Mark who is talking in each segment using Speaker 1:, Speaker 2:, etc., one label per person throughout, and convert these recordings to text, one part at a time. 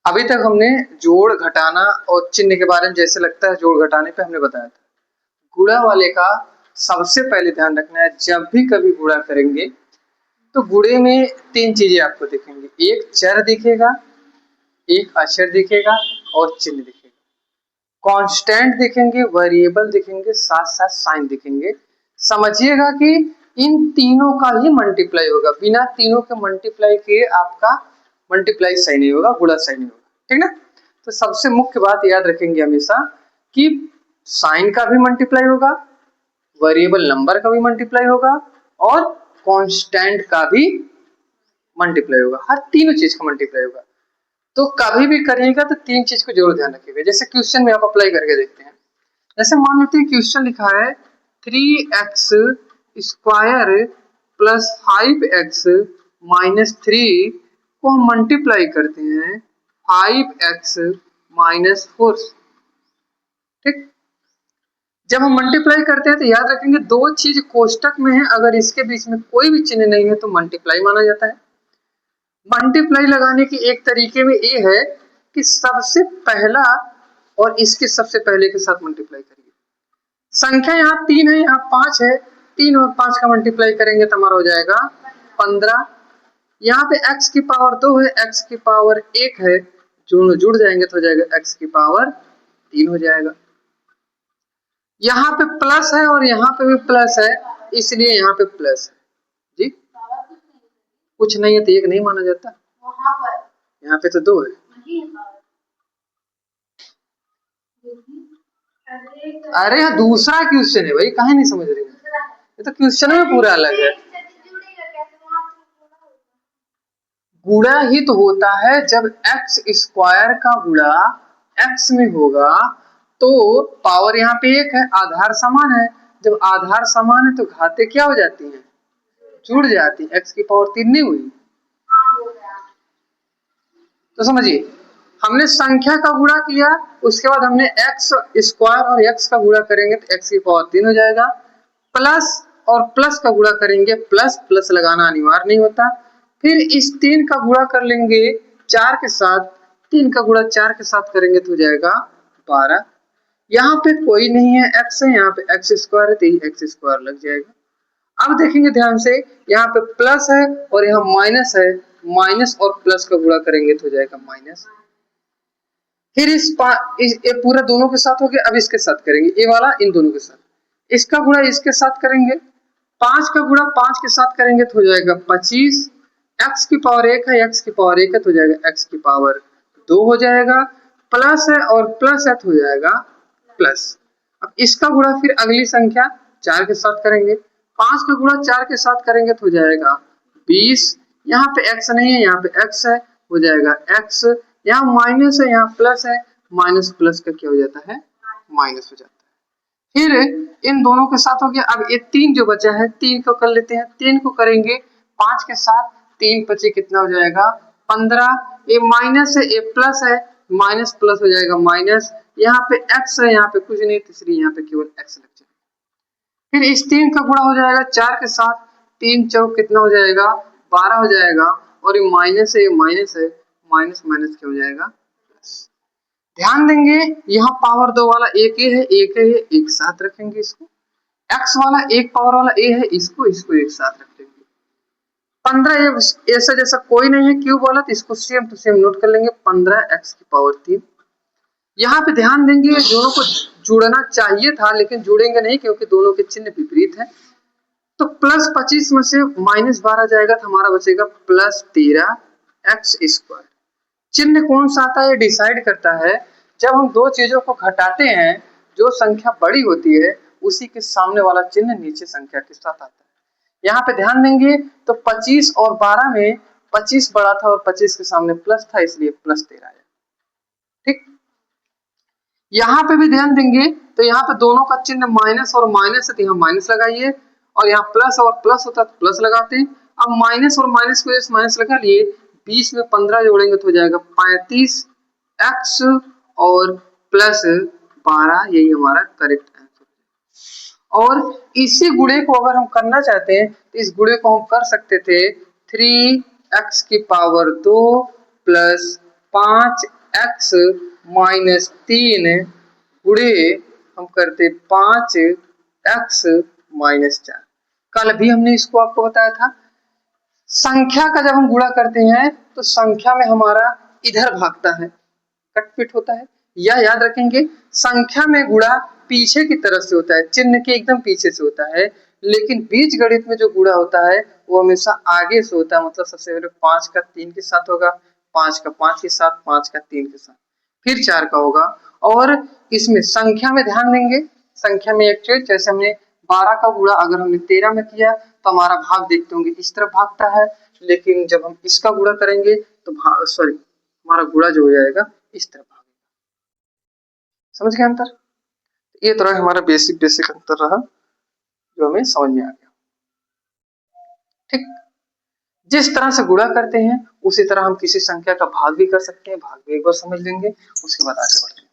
Speaker 1: अभी तक हमने जोड़ घटाना और चिन्ह के बारे में जैसे लगता है जोड़ घटाने पे हमने बताया था। गुणा वाले का सबसे पहले ध्यान रखना है, जब भी कभी गुणा करेंगे तो गुणे में तीन चीजें आपको दिखेंगी, एक चर दिखेगा, एक अक्षर दिखेगा और चिन्ह दिखेगा। कांस्टेंट दिखेंगे, वेरिएबल दिखेंगे, साथ साथ साइन दिखेंगे। समझिएगा कि इन तीनों का ही मल्टीप्लाई होगा, बिना तीनों के मल्टीप्लाई किए आपका मल्टीप्लाई सही नहीं होगा, गुणा सही नहीं होगा, ठीक ना। तो सबसे मुख्य बात याद रखेंगे हमेशा कि साइन का भी मल्टीप्लाई होगा, वेरिएबल नंबर का भी मल्टीप्लाई होगा और कांस्टेंट का भी मल्टीप्लाई होगा, हर तीनों चीज का मल्टीप्लाई होगा। तो कभी भी करिएगा तो तीन चीज को जरूर ध्यान रखिएगा। जैसे क्वेश्चन में आप अप्लाई करके देखते हैं, जैसे मान लेते हैं क्वेश्चन लिखा है 3x square plus 5x minus 3 को हम मल्टीप्लाई करते हैं 5x माइनस 4। ठीक, जब हम मल्टीप्लाई करते हैं तो याद रखेंगे दो चीज कोष्टक में है, अगर इसके बीच में कोई भी चिन्ह नहीं है तो मल्टीप्लाई माना जाता है। मल्टीप्लाई लगाने की एक तरीके में ये है कि सबसे पहला और इसके सबसे पहले के साथ मल्टीप्लाई करिए। संख्या यहाँ 3 है, यहाँ 5 है, 3 और 5 का मल्टीप्लाई करेंगे तो हमारा हो जाएगा 15। यहाँ पे x की पावर 2 है, x की पावर 1 है, दोनों जुड़ जाएंगे तो हो जाएगा x की पावर 3 हो जाएगा। यहाँ पे प्लस है और यहाँ पे भी प्लस है, इसलिए यहाँ पे प्लस है जी। कुछ नहीं है तो एक नहीं माना जाता, यहाँ पे तो 2 है। अरे यहाँ दूसरा क्वेश्चन है भाई, काहे नहीं समझ रही है, ये तो क्वेश्चन में पूरा अलग है। गुणा ही तो होता है जब एक्स स्क्वायर का गुणा एक्स में होगा तो पावर यहाँ पे 1 है, आधार समान है। जब आधार समान है तो घाते क्या हो जाती हैं, जुड़ जाती है, एक्स की पावर 3 नहीं हुई। तो समझिए हमने संख्या का गुणा किया, उसके बाद हमने एक्स स्क्वायर और एक्स का गुणा करेंगे तो एक्स की पावर 3 हो जाएगा, प्लस और प्लस का गुणा करेंगे, प्लस प्लस लगाना अनिवार्य नहीं होता। फिर इस 3 का गुणा कर लेंगे 4 के साथ, 3 का गुणा 4 के साथ करेंगे तो हो जाएगा 12। यहाँ पे कोई नहीं है, एक्स है, यहाँ पे एक्स स्क्वायर है तो एक्स स्क्वायर लग जाएगा। अब देखेंगे ध्यान से, यहाँ पे प्लस है और यहाँ माइनस है, माइनस और प्लस का गुणा करेंगे तो हो जाएगा माइनस। फिर ये पूरा दोनों के साथ हो गया, अब इसके साथ करेंगे, ये वाला इन दोनों के साथ, इसका गुणा इसके साथ करेंगे, 5 का गुणा 5 के साथ करेंगे तो हो जाएगा 25। एक्स की पावर 1 है, एक्स की पावर 1 है तो हो जाएगा एक्स की पावर 2 हो जाएगा, प्लस है और प्लस है तो हो जाएगा प्लस। अब इसका गुणा फिर अगली संख्या 4 के साथ करेंगे, 5 का गुणा 4 के साथ करेंगे तो हो जाएगा 20। यहाँ पे x नहीं है, यहाँ पे x है, हो जाएगा x। यहाँ माइनस है, यहाँ प्लस है, माइनस प्लस का क्या हो जाता है, माइनस हो जाता है। फिर इन दोनों के साथ हो गया। अब ये 3 जो बचा है 3 को कर लेते हैं, 3 को करेंगे 5 के साथ, 3 पचे कितना हो जाएगा 15। ये माइनस है, ये प्लस है, माइनस प्लस हो जाएगा माइनस। यहाँ पे x है, यहाँ पे कुछ नहीं, तीसरी यहाँ पे केवल x लग जाएगा। फिर इस 3 का गुणा हो जाएगा 4 के साथ, 3 चौक कितना हो जाएगा 12 हो जाएगा, और ये माइनस है, ये माइनस है, माइनस माइनस क्या हो जाएगा प्लस। ध्यान देंगे यहाँ पावर 2 वाला एक ये है, एक है, एक साथ रखेंगे इसको। x वाला एक पावर वाला a है, इसको एक साथ रखेंगे। 15 ऐसा जैसा कोई नहीं है क्यूब वाला, तो इसको सेम टू सेम नोट कर लेंगे, 15x की पावर 3। यहाँ पे ध्यान देंगे दोनों को जुड़ना चाहिए था लेकिन जुड़ेंगे नहीं क्योंकि दोनों के चिन्ह विपरीत है। तो प्लस 25 में से माइनस 12 जाएगा तो हमारा बचेगा प्लस 13 एक्स स्क्वायर। चिन्ह कौन सा आता है डिसाइड करता है, जब हम दो चीजों को घटाते हैं जो संख्या बड़ी होती है उसी के सामने वाला चिन्ह नीचे संख्या के साथ आता है। यहाँ पे ध्यान देंगे तो 25 और 12 में 25 बड़ा था और 25 के सामने प्लस था, इसलिए प्लस 13 आया। ठीक, यहाँ पे भी ध्यान देंगे तो यहाँ पे दोनों का चिन्ह माइनस और माइनस है तो यहाँ माइनस लगाइए, और यहाँ प्लस और प्लस होता तो प्लस लगाते हैं। अब माइनस और माइनस की वजह से माइनस लगा लिए, 20 में 15 जोड़ेंगे तो हो जाएगा 35 एक्स और प्लस 12, यही हमारा करेक्ट आंसर। और इसी गुणे को अगर हम करना चाहते हैं तो इस गुणे को हम कर सकते थे 3x की पावर 2 प्लस 5x माइनस 3 गुणे हम करते 5x माइनस 4। कल भी हमने इसको आपको बताया था, संख्या का जब हम गुणा करते हैं तो संख्या में हमारा इधर भागता है, कटपिट होता है। या याद रखेंगे, संख्या में गुणा पीछे की तरफ से होता है, चिन्ह के एकदम पीछे से होता है, लेकिन बीज गणित में जो गुणा होता है वो हमेशा आगे से होता है। मतलब सबसे पहले 5 का 3 के साथ होगा, 5 का 5 के साथ, 5 का 3 के साथ, फिर 4 का होगा। और इसमें संख्या में ध्यान देंगे, संख्या में एक चीज, जैसे हमने 12 का गुणा अगर हमने 13 में किया तो हमारा भाग देखते होंगे इस तरफ भागता है, लेकिन जब हम इसका गुणा करेंगे तो हमारा गुणा जो हो जाएगा इस तरफ भागेगा। समझ गए अंतर? ये तो रहा हमारा बेसिक अंतर रहा जो हमें समझ में आ गया। ठीक, जिस तरह से गुणा करते हैं उसी तरह हम किसी संख्या का भाग भी कर सकते हैं। भाग भी एक बार समझ लेंगे, उसके बाद आगे बढ़ते हैं।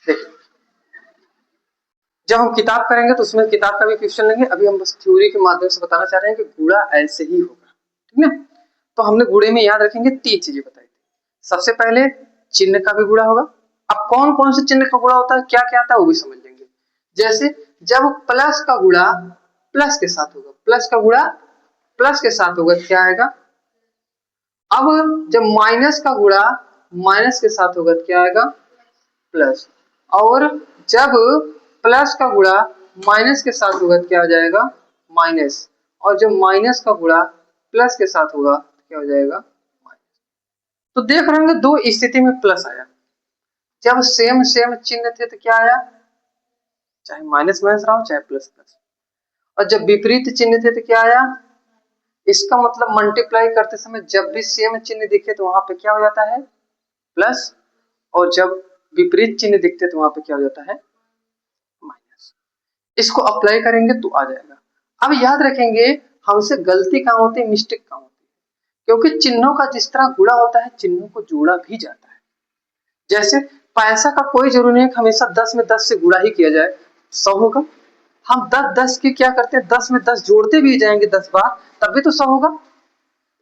Speaker 1: देखिए, जब हम किताब करेंगे तो उसमें किताब का भी क्वेश्चन लेंगे। अभी हम बस थ्योरी के माध्यम से बताना चाह रहे हैं कि गुणा ऐसे ही होगा, ठीक ना। तो हमने गुणे में याद रखेंगे 3 चीजें बताई थी। सबसे पहले चिन्ह का भी गुणा होगा। अब कौन कौन से चिन्ह का गुणा होता है, क्या क्या आता है वो भी समझ लेंगे। जैसे जब प्लस का गुणा प्लस के साथ होगा, प्लस का गुणा प्लस के साथ होगा, क्या आएगा। अब जब माइनस का गुणा माइनस के साथ होगा, क्या आएगा, प्लस। और जब प्लस का गुणा माइनस के साथ होगा, क्या हो जाएगा, माइनस। और जब माइनस का गुणा प्लस के साथ होगा, क्या हो जाएगा, माइनस। तो देख रहे होंगे दो स्थिति में प्लस आया। जब सेम सेम चिन्ह थे तो क्या आया, चाहे माइनस माइनस रहा हो चाहे प्लस प्लस। और जब विपरीत चिन्ह थे तो क्या आया, इसका मतलब मल्टीप्लाई करते समय जब भी सेम चिन्ह दिखे तो वहां पे क्या हो जाता है, प्लस। और जब विपरीत चिन्ह दिखते तो वहां पे क्या हो जाता है, माइनस। इसको अप्लाई करेंगे तो आ जाएगा। अब याद रखेंगे, हमसे गलती कहां होती है, मिस्टेक कहां होती है, क्योंकि चिन्हों का जिस तरह गुणा होता है चिन्हों को जोड़ा भी जाता है। जैसे पैसा का कोई जरूरी नहीं है कि हमेशा 10 में 10 से गुणा ही किया जाए, 100 होगा। हम 10 की क्या करते हैं, 10 में 10 जोड़ते भी जाएंगे 10 बार, तब भी तो 100 होगा।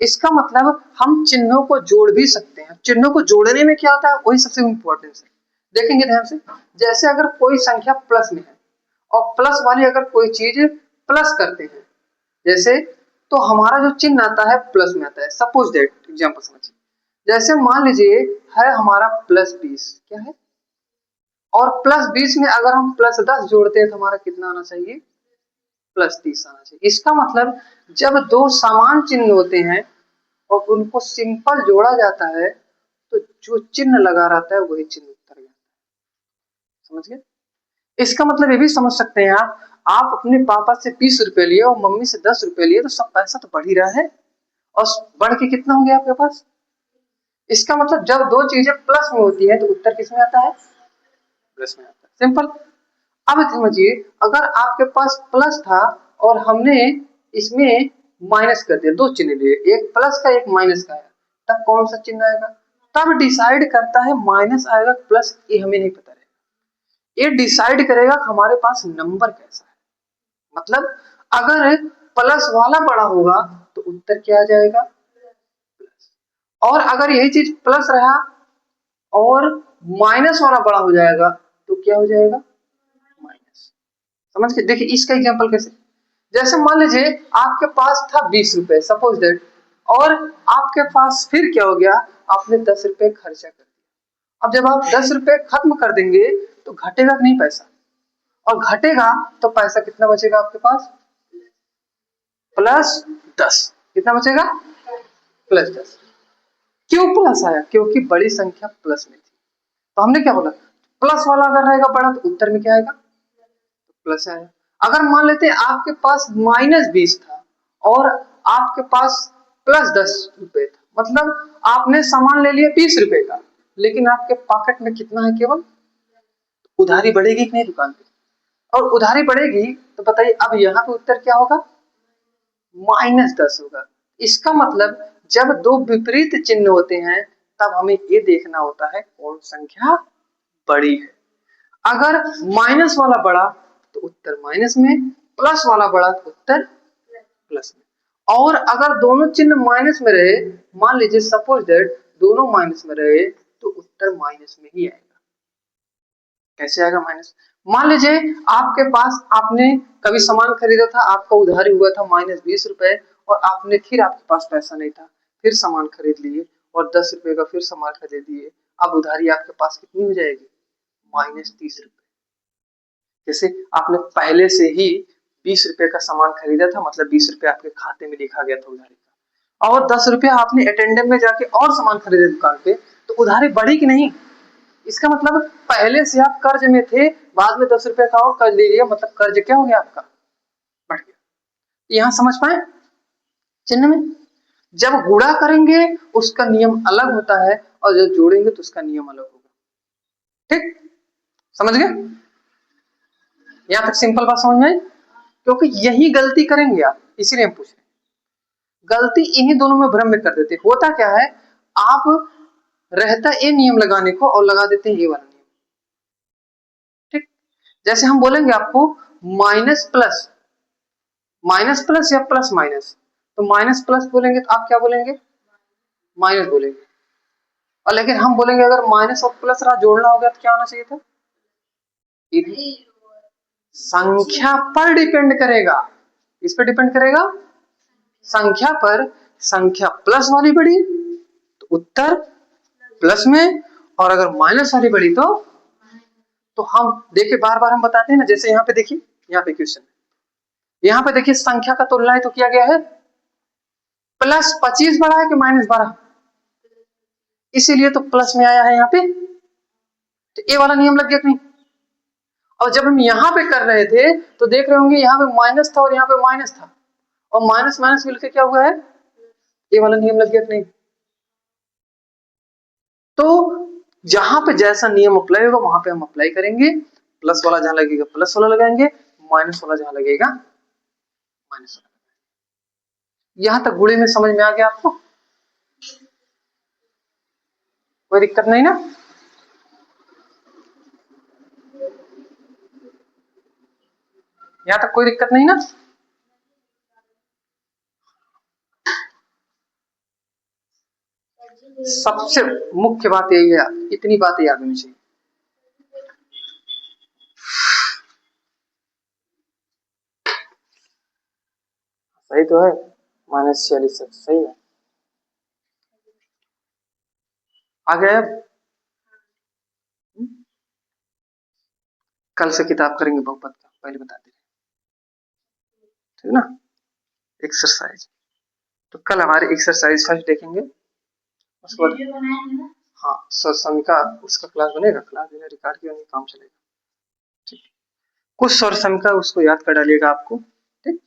Speaker 1: इसका मतलब हम चिन्हों को जोड़ भी सकते हैं। चिन्हों को जोड़ने में क्या होता है, वही सबसे इंपॉर्टेंट है। देखेंगे ध्यान से, जैसे अगर कोई संख्या प्लस में है और प्लस वाली अगर कोई चीज प्लस करते हैं, जैसे, तो हमारा जो चिन्ह आता है प्लस में आता है। सपोज दैट एग्जांपल समझिए, जैसे मान लीजिए है हमारा +20, क्या है, और +20 में अगर हम +10 जोड़ते हैं तो हमारा कितना आना चाहिए, +30 आना चाहिए। इसका मतलब जब दो समान चिन्ह होते हैं और उनको सिंपल जोड़ा जाता है तो जो चिन्ह लगा रहता है वही चिन्ह उतर जाता है। समझ गए? इसका मतलब ये भी समझ सकते हैं आप अपने पापा से 20 रुपए लिए और मम्मी से 10 रुपए लिए तो सब पैसा तो बढ़ ही रहा है, और बढ़ के कितना हो गया आपके पास। इसका मतलब जब दो चीजें प्लस में होती है तो उत्तर किस में आता है, प्लस में आता है। सिंपल। अब समझिए, अगर आपके पास प्लस था और हमने इसमें माइनस कर दिया, दो चिन्ह लिए, एक प्लस का एक माइनस का आया, तब कौन सा चिन्ह आएगा, तब डिसाइड करता है माइनस आएगा प्लस, ये हमें नहीं पता रहेगा। ये डिसाइड करेगा कि हमारे पास नंबर कैसा है। मतलब अगर प्लस वाला बड़ा होगा तो उत्तर क्या आ जाएगा, प्लस। और अगर यही चीज प्लस रहा और माइनस वाला बड़ा हो जाएगा तो क्या हो जाएगा, माइनस। समझ के देखिए इसका एग्जांपल कैसे, जैसे मान लीजिए आपके पास था 20 रुपए, सपोज दैट, और आपके पास फिर क्या हो गया, आपने 10 रुपए खर्चा कर दिया। अब जब आप 10 रुपए खत्म कर देंगे तो घटेगा नहीं पैसा, और घटेगा तो पैसा कितना बचेगा आपके पास, +10। कितना बचेगा, +10। क्यों प्लस आया, क्योंकि बड़ी संख्या प्लस में थी। तो हमने क्या बोला, प्लस वाला अगर रहेगा बड़ा तो उत्तर में क्या आएगा, तो प्लस आएगा। अगर मान लेते हैं आपके पास -20 था और आपके पास +10 रुपए था, मतलब आपने सामान ले लिया 20 रुपए का, लेकिन आपके पॉकेट में कितना है, केवल। उधारी बढ़ेगी कि नहीं दुकान पे, और उधारी बढ़ेगी तो बताइए अब यहाँ पे उत्तर क्या होगा, -10 होगा। इसका मतलब जब दो विपरीत चिन्ह होते हैं तब हमें ये देखना होता है कौन संख्या बड़ी है। अगर माइनस वाला बड़ा तो उत्तर माइनस में, प्लस वाला बड़ा तो उत्तर प्लस में। और अगर दोनों चिन्ह माइनस में रहे, मान लीजिए सपोज दैट दोनों माइनस में रहे, तो उत्तर माइनस में ही आएगा। कैसे आएगा माइनस? मान लीजिए आपके पास, आपने कभी सामान खरीदा था, आपका उधारी हुआ था -20 रुपए, और आपने फिर आपके पास पैसा नहीं था, फिर सामान खरीद लिए और 10 रुपए का फिर सामान खरीद दिए। अब उधारी आपके पास कितनी हो जाएगी? -30 रुपए। जैसे आपने पहले से ही 20 रुपए का सामान खरीदा था, मतलब 20 रुपए आपके खाते में लिखा गया था उधारी का, और 10 रुपया आपने अटेंडम में जाके और सामान खरीदे दुकान पे, तो उधारी बढ़ी कि नहीं? इसका मतलब पहले से आप कर्ज में थे, बाद में 10 रुपए का और कर्ज ले लिया, मतलब कर्ज क्या हो गया आपका? बढ़ गया। यहां समझ पाए चिन्ह में? जब गुणा करेंगे उसका नियम अलग होता है, और जब जोड़ेंगे तो उसका नियम अलग होगा। ठीक, समझ गए? यहां तक सिंपल बात समझ में आई? क्योंकि यही गलती करेंगे आप, इसीलिए हम पूछ रहे हैं। गलती इन्हीं दोनों में भ्रम में कर देते। होता क्या है, आप रहता ए नियम लगाने को और लगा देते हैं ये वाला नियम। ठीक, जैसे हम बोलेंगे आपको माइनस प्लस, माइनस प्लस या प्लस माइनस, तो माइनस प्लस बोलेंगे तो आप क्या बोलेंगे? माइनस बोलेंगे। और लेकिन हम बोलेंगे अगर माइनस और प्लस रहा, जोड़ना हो गया तो क्या होना चाहिए था? संख्या पर डिपेंड करेगा। इस पर डिपेंड करेगा, संख्या पर। संख्या प्लस वाली बढ़ी तो उत्तर प्लस में, और अगर माइनस वाली बढ़ी तो हम देखिए, बार बार हम बताते हैं ना, जैसे यहाँ पे देखिए, यहाँ पे क्वेश्चन, यहाँ पे देखिए संख्या का तुलना तो किया गया है, +25 बढ़ा है कि -12? इसीलिए तो प्लस में आया है यहाँ पे। तो ए वाला नियम लग गया कि नहीं? और जब हम यहाँ पे कर रहे थे तो देख रहे होंगे यहाँ पे माइनस था और यहाँ पे माइनस था, और माइनस माइनस मिलकर क्या हुआ है? ए वाला नियम लग गया कि नहीं? तो जहां पे जैसा नियम अप्लाई होगा वहां पे हम अप्लाई करेंगे। प्लस वाला जहां लगेगा प्लस वाला लगाएंगे, माइनस वाला जहां लगेगा माइनस वाला। यहां तक गुणे में समझ में आ गया आपको? कोई दिक्कत नहीं ना? यहां तक कोई दिक्कत नहीं ना? सबसे मुख्य बात यही है, इतनी बातें याद होनी चाहिए। सही तो है, -46 सही है। आ गया? कल से किताब करेंगे बहुपद का, पहले बता दे, ठीक है ना? एक्सरसाइज, तो कल हमारे एक्सरसाइज फर्स्ट देखेंगे, उसके बाद हाँ सत्संग का उसका क्लास बनेगा, क्लास देना रिकॉर्ड किया नहीं, काम चलेगा। ठीक, कुछ स्वर समीका उसको याद कर डालिएगा आपको। ठीक,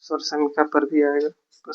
Speaker 1: स्वर समीका पर भी आएगा प्रश्न।